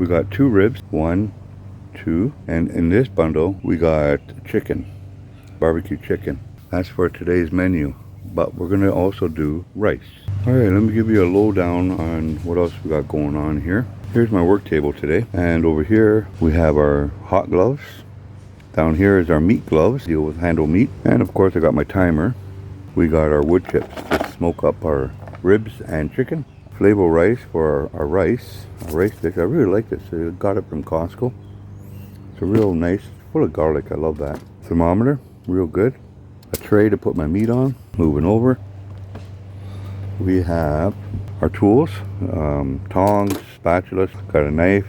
got 2 ribs, 1, 2, and in this bundle we got chicken, barbecue chicken. That's for today's menu, but we're gonna also do rice. All right, let me give you a lowdown on what else we got going on here. Here's my work table today, and over here we have our hot gloves. Down here is our meat gloves, deal with handle meat, and of course I got my timer. We got our wood chips to smoke up our ribs and chicken. Flavor rice for our rice dish. I really like this. I got it from Costco. It's a real nice, full of garlic. I love that. Thermometer, real good. A tray to put my meat on. Moving over, we have our tools, tongs, spatulas. Got a knife.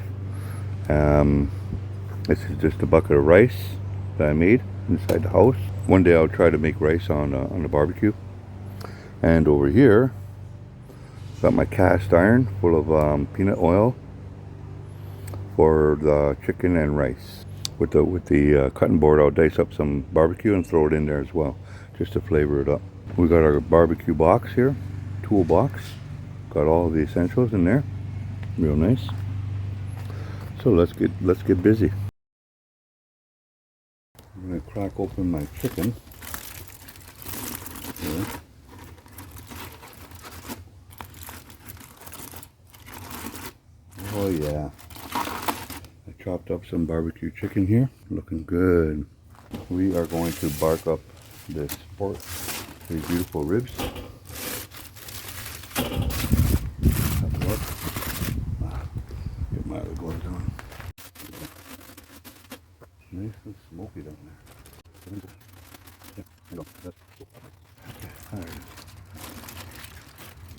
This is just a bucket of rice that I made inside the house. One day I'll try to make rice on the barbecue. And over here, got my cast iron full of peanut oil for the chicken and rice. With the cutting board, I'll dice up some barbecue and throw it in there as well, just to flavor it up. We got our barbecue box here, tool box. Got all of the essentials in there, real nice. So let's get busy. I'm gonna crack open my chicken here. Oh yeah, I chopped up some barbecue chicken here, looking good. We are going to bark up this pork, these beautiful ribs. Have a look. Get my other gloves on. Nice and smoky down there. Yeah, there you go. Okay, there it is.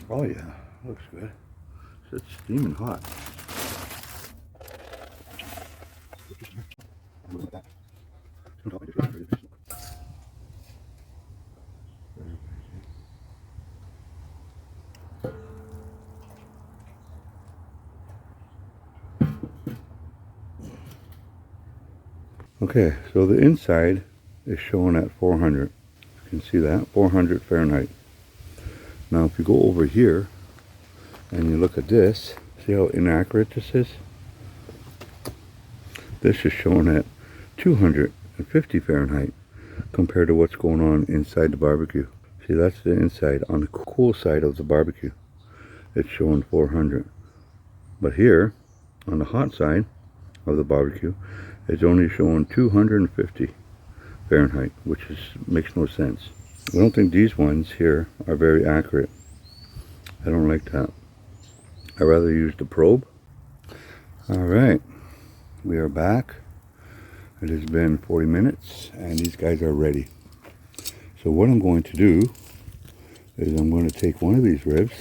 Oh yeah, looks good. It's steaming hot. Okay, so the inside is showing at 400. You can see that, 400 Fahrenheit. Now if you go over here and you look at this, see how inaccurate this is? This is shown at 250 Fahrenheit compared to what's going on inside the barbecue. See, that's the inside. On the cool side of the barbecue, it's showing 400. But here, on the hot side of the barbecue, it's only showing 250 Fahrenheit, which makes no sense. I don't think these ones here are very accurate. I don't like that. I'd rather use the probe. Alright, we are back. It has been 40 minutes and these guys are ready. So what I'm going to do is I'm going to take one of these ribs.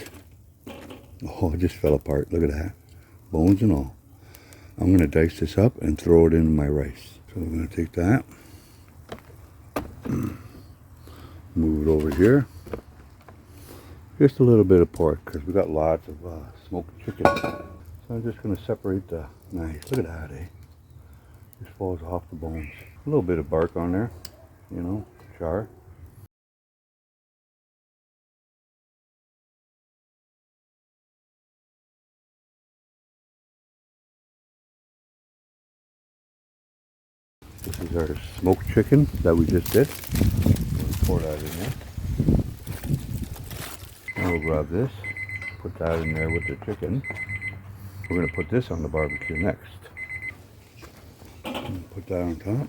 Oh, it just fell apart. Look at that. Bones and all. I'm going to dice this up and throw it in my rice. So we're going to take that. Move it over here. Just a little bit of pork because we got lots of smoked chicken. So I'm just going to separate the knife. Look at that, eh? Just falls off the bones. A little bit of bark on there, you know, char. This is our smoked chicken that we just did. Pour that in there. Now we'll grab this, put that in there with the chicken. We're going to put this on the barbecue next. Put that on top.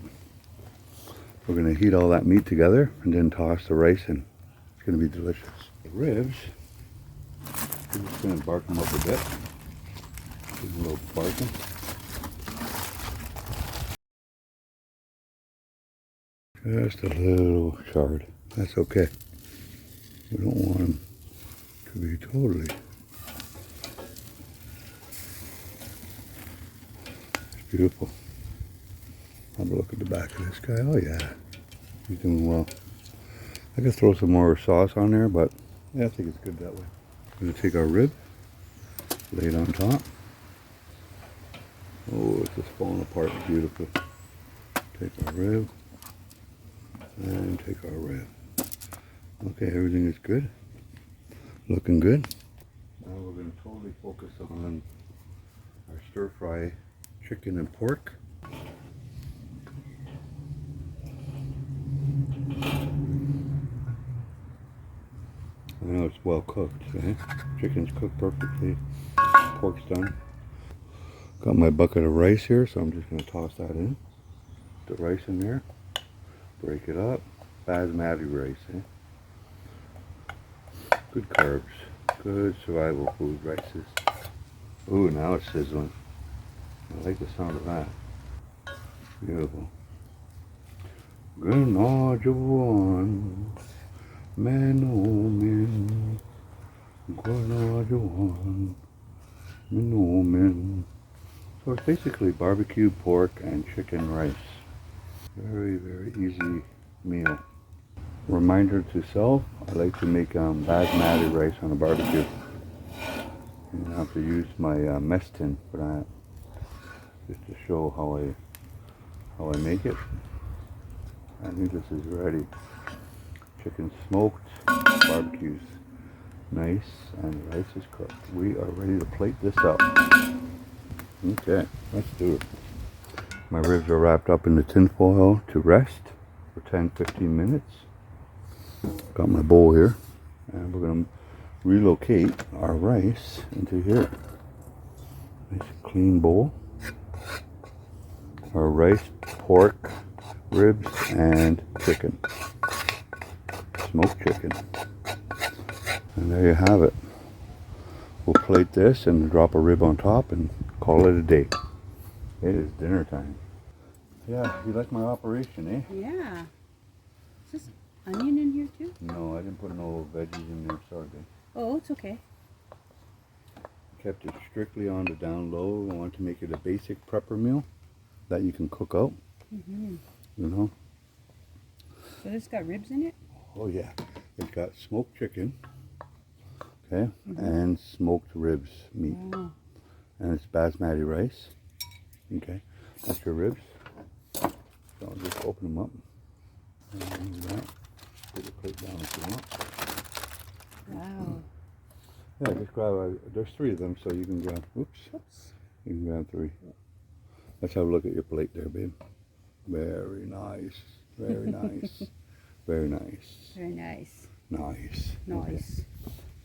We're going to heat all that meat together and then toss the rice in. It's going to be delicious. The ribs, we're just going to bark them up a bit. Give a little barking. Just a little charred. That's okay. We don't want them to be totally. It's beautiful. Have a look at the back of this guy. Oh yeah, he's doing well. I could throw some more sauce on there, but yeah, I think it's good that way. We're going to take our rib, lay it on top. Oh, it's just falling apart beautifully. Take our rib, and take our rib. Okay, everything is good. Looking good. Now we're going to totally focus on our stir fry chicken and pork. I know it's well cooked, eh? Chicken's cooked perfectly, pork's done. Got my bucket of rice here, so I'm just going to toss that in. The rice in there, break it up. Basmati rice, eh? Good carbs, good survival food rices. Ooh, now it's sizzling. I like the sound of that. Beautiful. Ganajuan, man oh man, Ganajuan, man oh man. So it's basically barbecue pork and chicken rice. Very, very easy meal. Reminder to self, I like to make basmati rice on a barbecue. And I have to use my mess tin for that, just to show how I make it. I think this is ready. Chicken smoked, barbecue's nice, and the rice is cooked. We are ready to plate this up. Okay, let's do it. My ribs are wrapped up in the tin foil to rest for 10-15 minutes. Got my bowl here, and we're going to relocate our rice into here. Nice clean bowl. Our rice, pork, ribs, and chicken. Smoked chicken. And there you have it. We'll plate this and drop a rib on top and call it a day. It is dinner time. Yeah, you like my operation, eh? Yeah. Is this onion in here too? No, I didn't put no veggies in there, sorry. Oh, it's okay. Kept it strictly on the down low. I want to make it a basic prepper meal that you can cook out. Mm-hmm. You know? So this got ribs in it? Oh yeah. It's got smoked chicken, okay, and smoked ribs meat. Wow. And it's basmati rice. Okay, that's your ribs. So I'll just open them up. And do that. Put the plate down if you want. Wow. Yeah, just grab, there's 3 of them, so you can grab, oops, you can grab 3. Let's have a look at your plate there, babe. Very nice, very nice, very nice. Very nice. Nice. Nice.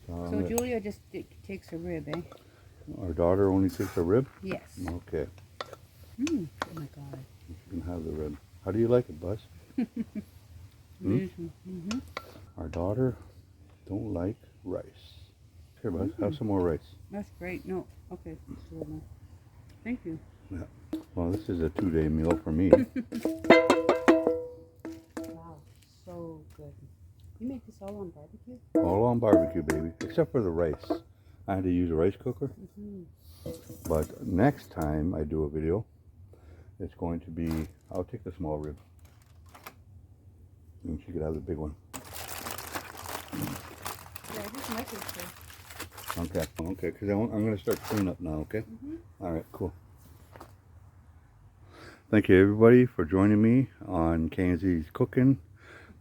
Okay. So Julia just takes a rib, eh? Our daughter only takes a rib? Yes. Okay. Oh my God. You can have the rib. How do you like it, Buzz? Mm-hmm. Our daughter don't like rice. Here, Buzz, have some more rice. That's great. No. Okay. Thank you. Yeah. Well, this is a 2-day meal for me. Wow. So good. You make this all on barbecue? All on barbecue, baby. Except for the rice. I had to use a rice cooker. But next time I do a video, it's going to be, I'll take the small rib. And she could have the big one. Yeah, I just like it too. Okay, because I'm going to start cleaning up now, okay? All right, cool. Thank you, everybody, for joining me on Kanzi's Cooking,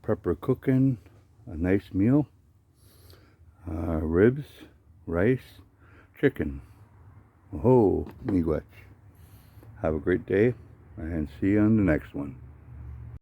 Prepper Cooking, a nice meal. Ribs, rice, chicken. Oh, miigwech. Have a great day, and see you on the next one.